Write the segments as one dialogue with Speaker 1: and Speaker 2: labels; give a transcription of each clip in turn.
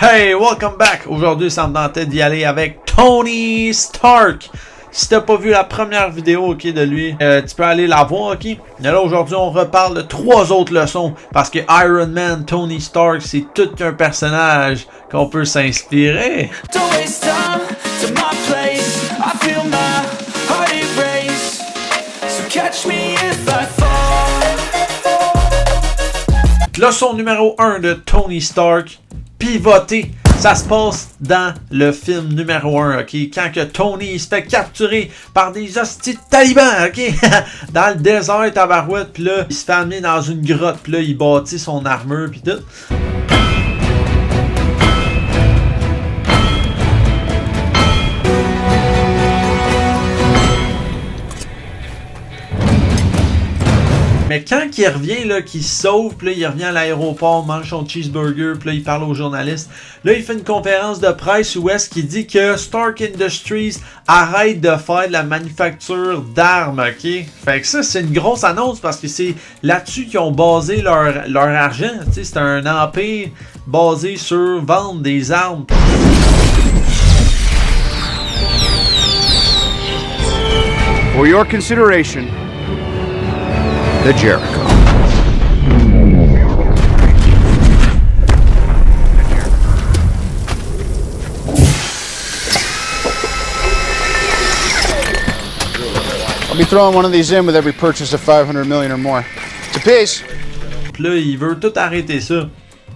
Speaker 1: Hey, welcome back! Aujourd'hui, ça me tentait d'y aller avec Tony Stark. Si t'as pas vu la première vidéo de lui, tu peux aller la voir, ok? Mais là, aujourd'hui, on reparle de 3 autres leçons. Parce que Iron Man, Tony Stark, c'est tout un personnage qu'on peut s'inspirer. Leçon numéro 1 de Tony Stark. Pivoter. Ça se passe dans le film numéro 1, ok? Quand que Tony se fait capturer par des hosties de talibans, ok? Dans le désert, tabarouette, pis là, il se fait amener dans une grotte, pis là, il bâtit son armure, pis tout. Mais quand il revient, là, qu'il se sauve, puis là, il revient à l'aéroport, mange son cheeseburger, puis là, il parle aux journalistes. Là, il fait une conférence de presse où est-ce qu'il dit que Stark Industries arrête de faire de la manufacture d'armes, ok? Fait que ça, c'est une grosse annonce parce que c'est là-dessus qu'ils ont basé leur argent. Tu sais, c'est un empire basé sur vendre des armes.
Speaker 2: For your consideration, the Jericho. I'll be throwing one of these in with every purchase of 500 million or more. It's a piece.
Speaker 1: Puis là, il veut tout arrêter ça.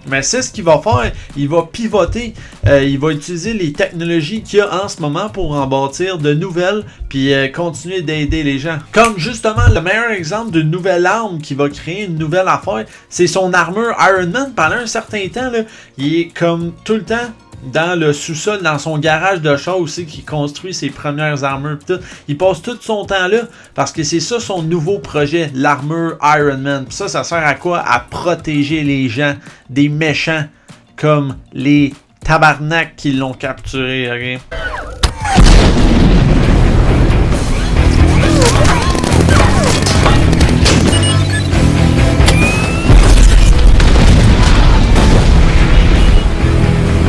Speaker 1: Mais c'est ce qu'il va faire, il va pivoter, il va utiliser les technologies qu'il y a en ce moment pour en bâtir de nouvelles, puis continuer d'aider les gens. Comme justement, le meilleur exemple d'une nouvelle arme qui va créer une nouvelle affaire, c'est son armure Iron Man. Pendant un certain temps, là, il est comme tout le temps dans le sous-sol, dans son garage de char aussi, qui construit ses premières armures pis tout. Il passe tout son temps là, parce que c'est ça son nouveau projet, l'armure Iron Man. Pis ça sert à quoi? À protéger les gens des méchants comme les tabarnaks qui l'ont capturé, ok?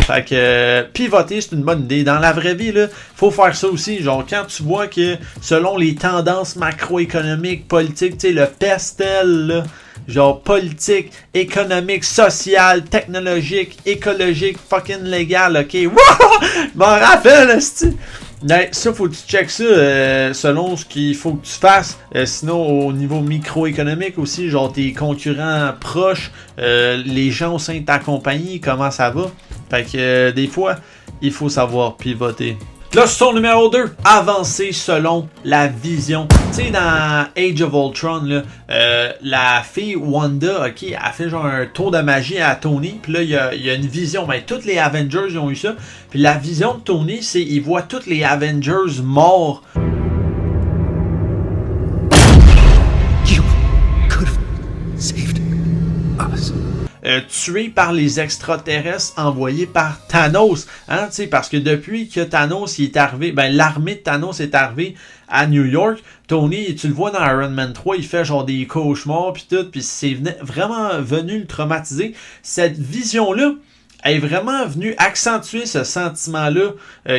Speaker 1: Fait que pivoter, c'est une bonne idée. Dans la vraie vie, là, faut faire ça aussi. Genre, quand tu vois que selon les tendances macroéconomiques, politiques, tu sais, le pestel, là, genre politique, économique, social, technologique, écologique, fucking légal, ok? Wouah! Je m'en rappelle, c'ti. Ben, ça, faut que tu checkes ça selon ce qu'il faut que tu fasses. Sinon, au niveau microéconomique aussi, genre tes concurrents proches, les gens au sein de ta compagnie, comment ça va. Fait que des fois, il faut savoir pivoter. Leçon numéro 2, avancer selon la vision. Tu sais, dans Age of Ultron, là, la fille Wanda, ok, elle fait genre un tour de magie à Tony, puis là, il y a une vision. Ben, tous les Avengers ils ont eu ça. Puis la vision de Tony, c'est il voit tous les Avengers morts. You could have saved us. Tué par les extraterrestres envoyés par Thanos, hein, tu sais, parce que depuis que Thanos il est arrivé, ben l'armée de Thanos est arrivée à New York, Tony, tu le vois dans Iron Man 3, il fait genre des cauchemars pis tout, pis c'est vraiment venu le traumatiser. Cette vision-là est vraiment venue accentuer ce sentiment-là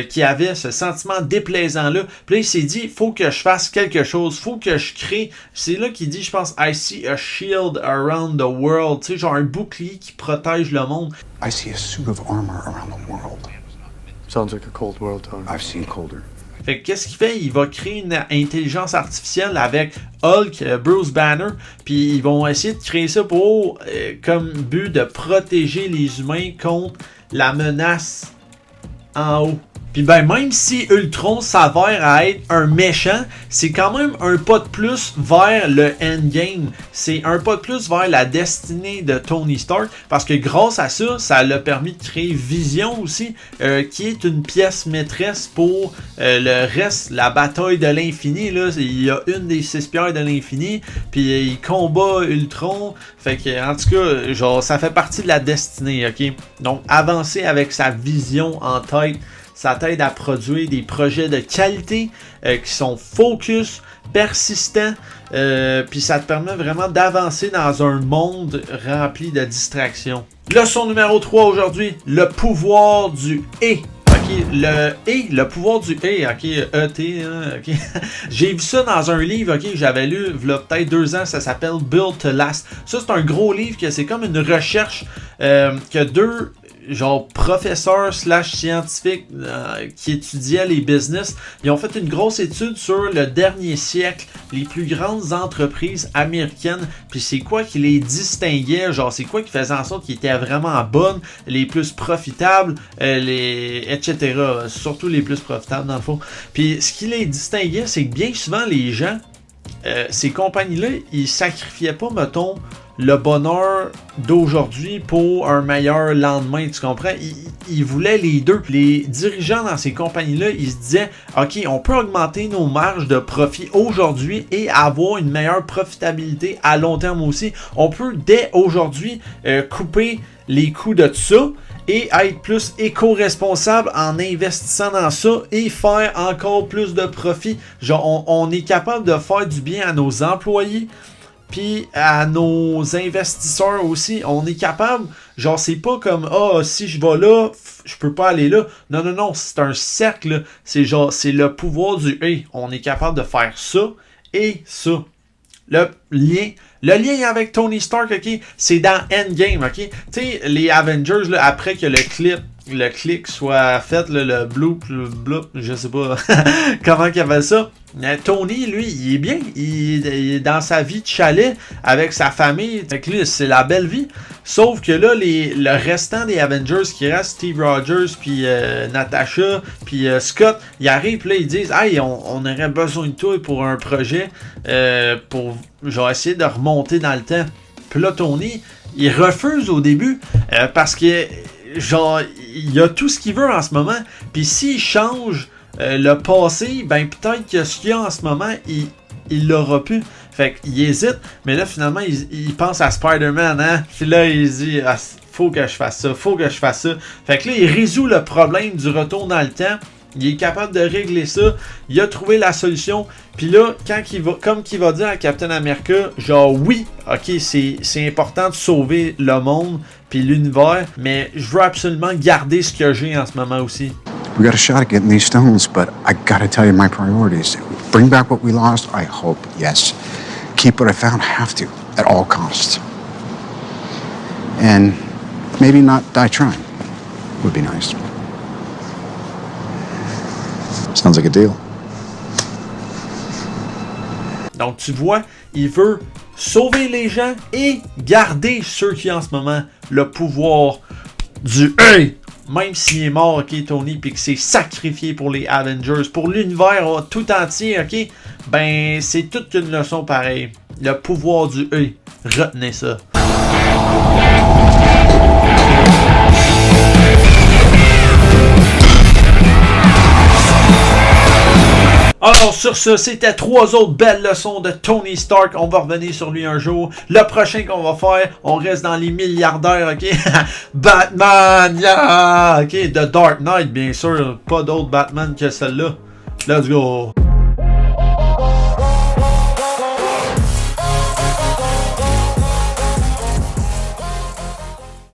Speaker 1: qu'il avait, ce sentiment déplaisant-là. Puis là, il s'est dit, faut que je fasse quelque chose, faut que je crée. C'est là qu'il dit, je pense, I see a shield around the world. Tu sais, genre un bouclier qui protège le monde.
Speaker 2: I see a suit of armor around the world.
Speaker 3: Sounds like a cold world, Tony.
Speaker 2: I've seen colder.
Speaker 1: Fait que qu'est-ce qu'il fait? Il va créer une intelligence artificielle avec Hulk, Bruce Banner, puis ils vont essayer de créer ça pour comme but de protéger les humains contre la menace en haut. Puis ben même si Ultron s'avère à être un méchant, c'est quand même un pas de plus vers le endgame. C'est un pas de plus vers la destinée de Tony Stark. Parce que grâce à ça, ça l'a permis de créer Vision aussi, qui est une pièce maîtresse pour le reste, la bataille de l'infini. Là, il y a une des 6 pierres de l'infini, puis il combat Ultron. Fait que en tout cas, genre ça fait partie de la destinée, ok? Donc avancer avec sa vision en tête. Ça t'aide à produire des projets de qualité qui sont focus, persistants, puis ça te permet vraiment d'avancer dans un monde rempli de distractions. Leçon numéro 3 aujourd'hui, le pouvoir du et. Ok, le pouvoir du et, ok, E-T, ok. J'ai vu ça dans un livre, ok, j'avais lu, il y a peut-être 2 ans, ça s'appelle Build to Last. Ça, c'est un gros livre, que c'est comme une recherche que 2 genre professeurs / scientifiques qui étudiaient les business, ils ont fait une grosse étude sur le dernier siècle, les plus grandes entreprises américaines, puis c'est quoi qui les distinguait, genre c'est quoi qui faisait en sorte qu'ils étaient vraiment bonnes, les plus profitables, etc. Surtout les plus profitables dans le fond. Puis ce qui les distinguait, c'est que bien souvent les gens, ces compagnies-là, ils sacrifiaient pas, mettons, le bonheur d'aujourd'hui pour un meilleur lendemain, tu comprends? Ils voulaient les deux. Les dirigeants dans ces compagnies-là, ils se disaient, OK, on peut augmenter nos marges de profit aujourd'hui et avoir une meilleure profitabilité à long terme aussi. On peut, dès aujourd'hui, couper les coûts de tout ça et être plus éco-responsable en investissant dans ça et faire encore plus de profit. Genre, on est capable de faire du bien à nos employés, puis à nos investisseurs aussi. On est capable, genre c'est pas comme si je vais là, je peux pas aller là. Non, c'est un cercle, c'est genre, c'est le pouvoir du et. On est capable de faire ça et ça. Le lien avec Tony Stark, ok, c'est dans Endgame, ok. Tu sais, les Avengers, là, après que le clic soit fait, là, le bloop, je sais pas comment il appelle ça. Tony, lui, il est bien. Il est dans sa vie de chalet avec sa famille. Fait que lui, c'est la belle vie. Sauf que là, le restant des Avengers qui restent, Steve Rogers, puis Natasha, puis Scott, ils arrivent, puis là, ils disent, hey, on aurait besoin de toi pour un projet, pour genre essayer de remonter dans le temps. Puis là, Tony, il refuse au début parce que genre, il a tout ce qu'il veut en ce moment. Puis s'il change le passé, ben peut-être que ce qu'il y a en ce moment, il l'aura plus. Fait qu'il hésite, mais là finalement il pense à Spider-Man, hein. Puis là il se dit, faut que je fasse ça, faut que je fasse ça. Fait que là il résout le problème du retour dans le temps. Il est capable de régler ça. Il a trouvé la solution. Puis là, comme qu'il va dire à Captain America, genre oui, ok, c'est important de sauver le monde puis l'univers, mais je veux absolument garder ce que j'ai en ce moment aussi.
Speaker 2: We got a shot at getting these stones, but I gotta tell you my priorities. Bring back what we lost, I hope, yes. Keep what I found, have to, at all costs. And maybe not die trying. Would be nice. Sounds like a deal.
Speaker 1: Donc tu vois, il veut sauver les gens et garder ceux qui ont en ce moment le pouvoir du hey! Même s'il est mort, ok, Tony, puis que c'est sacrifié pour les Avengers, pour l'univers tout entier, ok, ben c'est toute une leçon pareille. Le pouvoir du hey. Retenez ça. Alors sur ce, c'était 3 autres belles leçons de Tony Stark. On va revenir sur lui un jour. Le prochain qu'on va faire, on reste dans les milliardaires, ok? Batman, yeah! Ok, The Dark Knight, bien sûr. Pas d'autre Batman que celle-là. Let's go!